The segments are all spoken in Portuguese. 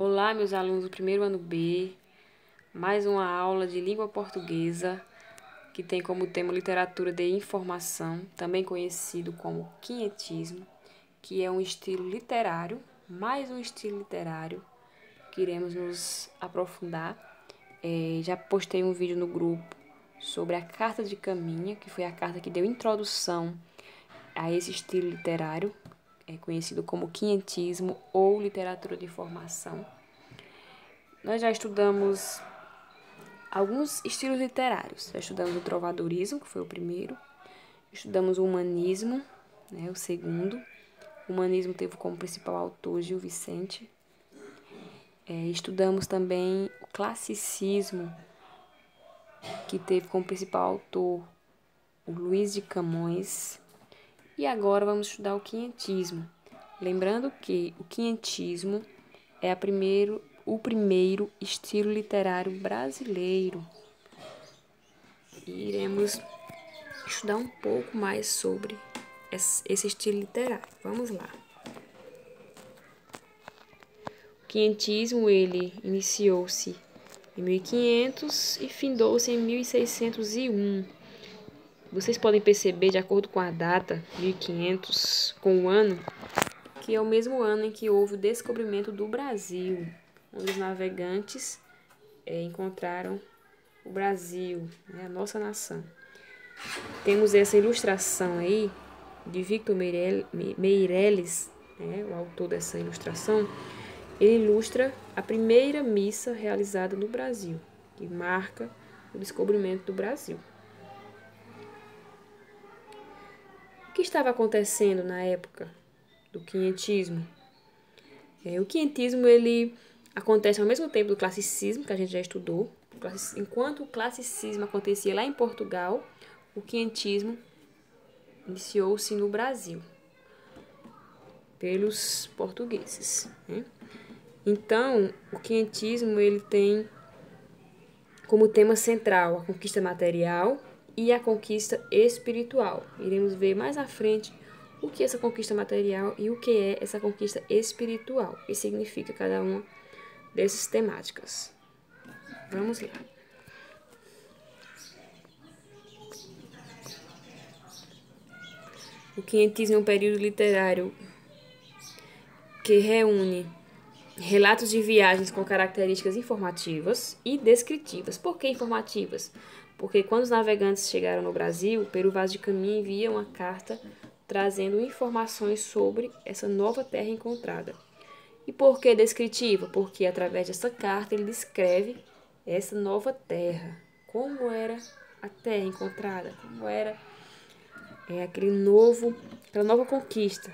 Olá, meus alunos do primeiro ano B, mais uma aula de língua portuguesa que tem como tema literatura de informação, também conhecido como quinhentismo, que é um estilo literário, mais um estilo literário que iremos nos aprofundar. Já postei um vídeo no grupo sobre a Carta de Caminha, que foi a carta que deu introdução a esse estilo literário, conhecido como quinhentismo ou literatura de informação. Nós já estudamos alguns estilos literários. Já estudamos o trovadorismo, que foi o primeiro. Estudamos o humanismo, o segundo. O humanismo teve como principal autor Gil Vicente. Estudamos também o classicismo, que teve como principal autor o Luís de Camões. E agora vamos estudar o quinhentismo. Lembrando que o quinhentismo é o primeiro estilo literário brasileiro. E iremos estudar um pouco mais sobre esse estilo literário. Vamos lá. O quinhentismo, ele iniciou-se em 1500 e findou-se em 1601. Vocês podem perceber, de acordo com a data, 1500, com o ano, que é o mesmo ano em que houve o descobrimento do Brasil, onde os navegantes encontraram o Brasil, a nossa nação. Temos essa ilustração aí de Victor Meirelles, o autor dessa ilustração. Ele ilustra a primeira missa realizada no Brasil, que marca o descobrimento do Brasil. O que estava acontecendo na época do quinhentismo? O quinhentismo, ele acontece ao mesmo tempo do classicismo, que a gente já estudou. Enquanto o classicismo acontecia lá em Portugal, o quinhentismo iniciou-se no Brasil, pelos portugueses. Então, o quinhentismo, ele tem como tema central a conquista material e a conquista espiritual. Iremos ver mais à frente o que é essa conquista material e o que é essa conquista espiritual, o que significa cada uma dessas temáticas. Vamos lá. O quinhentismo é um período literário que reúne relatos de viagens com características informativas e descritivas. Por que informativas? Porque quando os navegantes chegaram no Brasil, Pero Vaz de Caminha envia uma carta trazendo informações sobre essa nova terra encontrada. E por que descritiva? Porque através dessa carta ele descreve essa nova terra, como era a terra encontrada, como era aquela nova conquista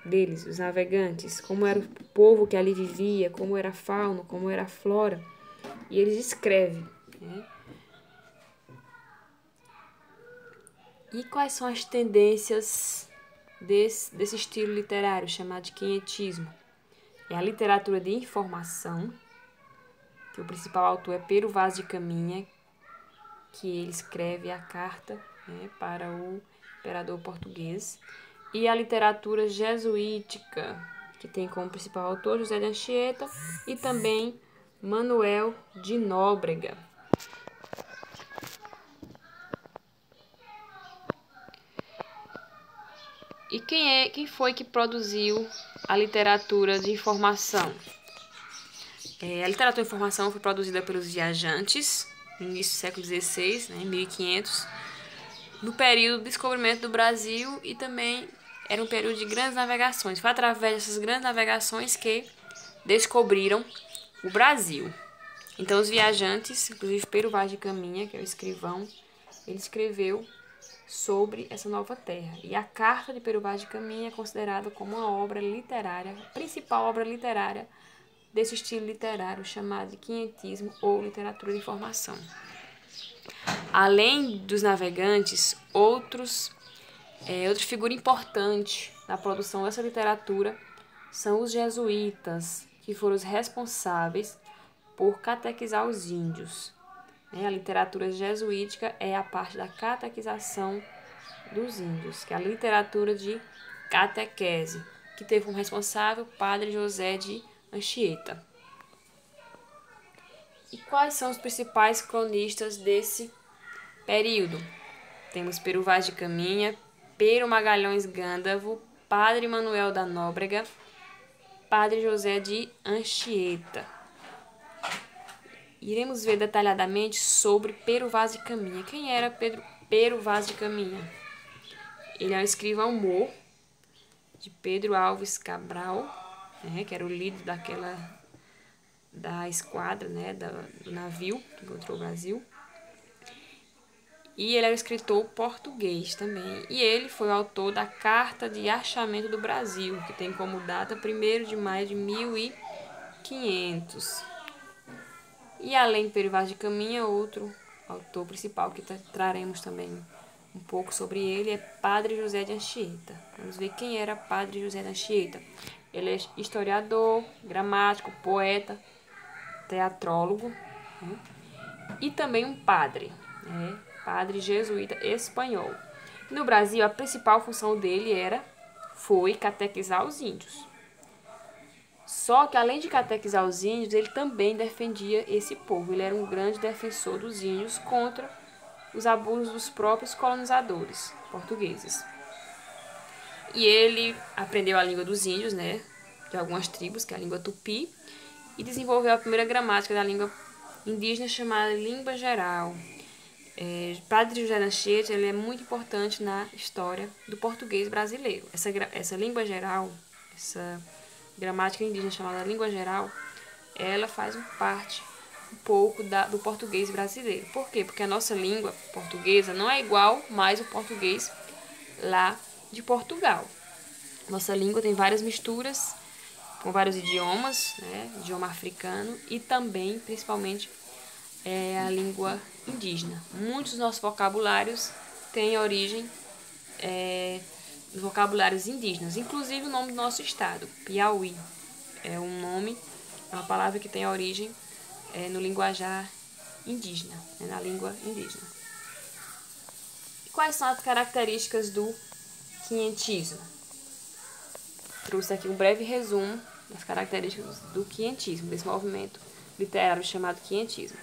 deles, os navegantes, como era o povo que ali vivia, como era a fauna, como era a flora. E eles descrevem. E quais são as tendências desse estilo literário chamado de quinhentismo? É a literatura de informação, que o principal autor é Pero Vaz de Caminha, que ele escreve a carta para o imperador português. E a literatura jesuítica, que tem como principal autor José de Anchieta e também Manuel de Nóbrega. E quem foi que produziu a literatura de informação? A literatura de informação foi produzida pelos viajantes no início do século XVI, em 1500, no período do descobrimento do Brasil, e também era um período de grandes navegações. Foi através dessas grandes navegações que descobriram o Brasil. Então, os viajantes, inclusive Pero Vaz de Caminha, que é o escrivão, ele escreveu sobre essa nova terra. E a Carta de Pero Vaz de Caminha é considerada como uma obra literária, a principal obra literária desse estilo literário chamado de quinhentismo ou literatura de informação. Além dos navegantes, outra figura importante na produção dessa literatura são os jesuítas, que foram os responsáveis por catequizar os índios. A literatura jesuítica é a parte da catequização dos índios, que é a literatura de catequese, que teve como responsável o padre José de Anchieta. E quais são os principais cronistas desse período? Temos Pero Vaz de Caminha, Pero Magalhães Gândavo, Padre Manuel da Nóbrega, Padre José de Anchieta. Iremos ver detalhadamente sobre Pero Vaz de Caminha. Quem era Pero Vaz de Caminha? Ele é um escrivão mor de Pedro Alves Cabral, né, que era o líder da esquadra, né, do navio que encontrou o Brasil. E ele era escritor português também. E ele foi o autor da Carta de Achamento do Brasil, que tem como data 1º de maio de 1500. E além de Pero Vaz de Caminha, outro autor principal que traremos também um pouco sobre ele é Padre José de Anchieta. Vamos ver quem era Padre José de Anchieta. Ele é historiador, gramático, poeta, teatrólogo, né? E também um padre, né? Padre jesuíta espanhol. No Brasil, a principal função dele foi catequizar os índios. Só que, além de catequizar os índios, ele também defendia esse povo. Ele era um grande defensor dos índios contra os abusos dos próprios colonizadores portugueses. E ele aprendeu a língua dos índios, né, de algumas tribos, que é a língua tupi, e desenvolveu a primeira gramática da língua indígena chamada língua geral. Padre José de Anchieta, ele é muito importante na história do português brasileiro. Essa língua geral, essa gramática indígena chamada língua geral, ela faz parte um pouco do português brasileiro. Por quê? Porque a nossa língua portuguesa não é igual mais o português lá de Portugal. Nossa língua tem várias misturas com vários idiomas, né? Idioma africano e também, principalmente, a língua indígena. Muitos dos nossos vocabulários têm origem dos vocabulários indígenas, inclusive o nome do nosso estado, Piauí. É uma palavra que tem origem no linguajar indígena, na língua indígena. E quais são as características do quinhentismo? Trouxe aqui um breve resumo das características do quinhentismo, desse movimento literário chamado quinhentismo.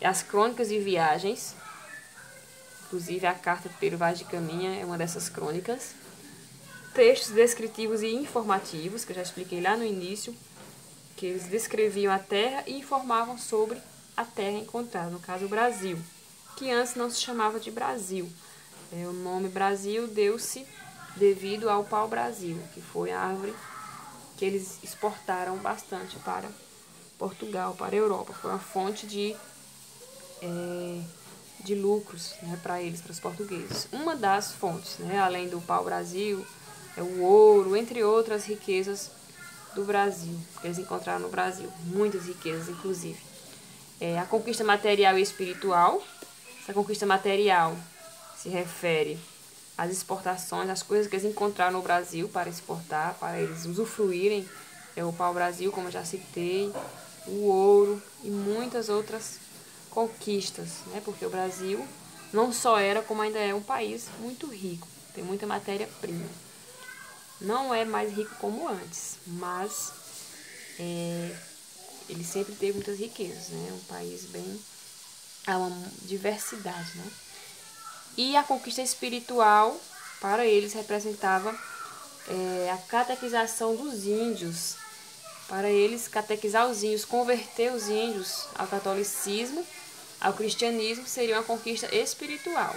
As crônicas de viagens, inclusive a carta de Pero Vaz de Caminha é uma dessas crônicas. Textos descritivos e informativos, que eu já expliquei lá no início, que eles descreviam a terra e informavam sobre a terra encontrada, no caso o Brasil, que antes não se chamava de Brasil. O nome Brasil deu-se devido ao pau-brasil, que foi a árvore que eles exportaram bastante para Portugal, para a Europa. Foi uma fonte de lucros, né, para eles, para os portugueses. Uma das fontes, né, além do pau-brasil, é o ouro, entre outras riquezas do Brasil, que eles encontraram no Brasil. Muitas riquezas, inclusive. A conquista material e espiritual. Essa conquista material se refere às exportações, às coisas que eles encontraram no Brasil para exportar, para eles usufruírem. O pau-brasil, como eu já citei, o ouro e muitas outras conquistas, né? Porque o Brasil não só era, como ainda é um país muito rico, tem muita matéria-prima. Não é mais rico como antes, mas ele sempre teve muitas riquezas, né? Um país há uma diversidade, né? E a conquista espiritual, para eles, representava a catequização dos índios. Para eles, catequizar os índios, converter os índios ao catolicismo, ao cristianismo, seria uma conquista espiritual.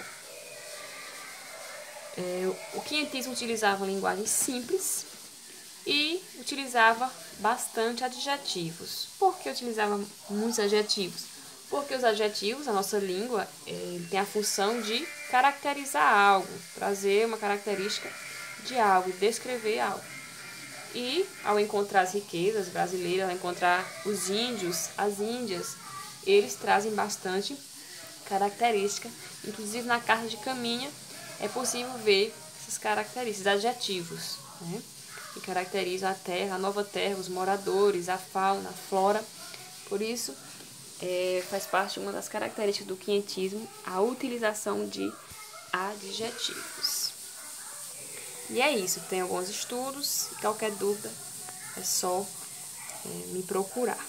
O quinhentismo utilizava uma linguagem simples e utilizava bastante adjetivos. Por que utilizava muitos adjetivos? Porque os adjetivos, a nossa língua, ele tem a função de caracterizar algo, trazer uma característica de algo, descrever algo. E, ao encontrar as riquezas brasileiras, ao encontrar os índios, as índias, eles trazem bastante característica. Inclusive, na Carta de Caminha, é possível ver essas características, adjetivos, né, que caracterizam a terra, a nova terra, os moradores, a fauna, a flora. Por isso, faz parte de uma das características do quinhentismo a utilização de adjetivos. E é isso, tem alguns estudos, qualquer dúvida é só me procurar.